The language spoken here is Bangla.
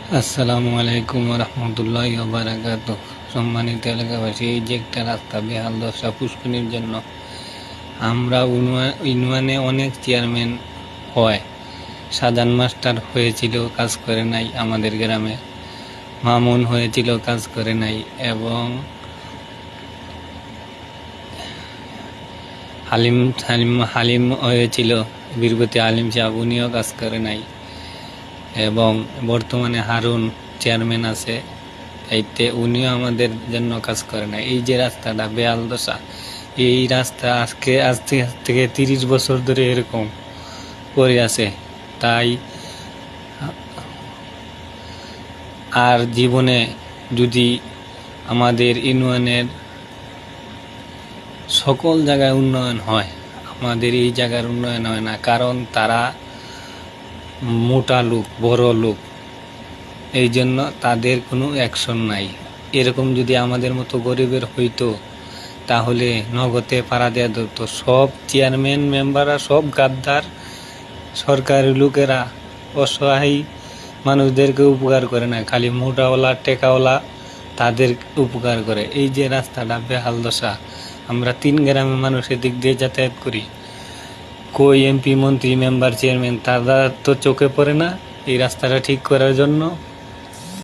আসসালামু আলাইকুম রহমতুল্লাহি ওয়া বারাকাতুহু। সম্মানিত এলাকাবাসী, এই যে একটা রাস্তা বেহাল দশা পুষ্করিণীর জন্য আমরা ইউনিয়নে অনেক চেয়ারম্যান হয়। সাজান মাস্টার হয়েছিল, কাজ করে নাই। আমাদের গ্রামে মামুন হয়েছিল, কাজ করে নাই। এবং হালিম হালিম হালিম হয়েছিল, বীরগতি হালিম সাহেব, উনিও কাজ করে নাই। এবং বর্তমানে হারুন চেয়ারম্যান আছে দায়িত্বে, উনিও আমাদের জন্য কাজ করে না। এই যে রাস্তাটা বেহাল দশা, এই রাস্তা আজ থেকে 30 বছর ধরে এরকম পড়ে আছে। তাই আর জীবনে যদি আমাদের ইউনিয়নের সকল জায়গায় উন্নয়ন হয়, আমাদের এই জায়গার উন্নয়ন হয় না, কারণ তারা মোটা লোক, বড় লোক, এই জন্য তাদের কোনো অ্যাকশন নাই। এরকম যদি আমাদের মতো গরিবের হইতো তাহলে নগদে পাড়া দেওয়া ধরতো। সব চেয়ারম্যান মেম্বাররা সব গাদ্দার, সরকারি লোকেরা অসহায় মানুষদেরকে উপকার করে না, খালি মোটাওয়ালা টেকাওয়ালা তাদের উপকার করে। এই যে রাস্তাটা বেহাল দশা, আমরা 3 গ্রামের মানুষ এদিক দিয়ে যাতায়াত করি। কই এমপি, মন্ত্রী, মেম্বার, চেয়ারম্যান, তারা তো চোখে পড়ে না এই রাস্তাটা ঠিক করার জন্য।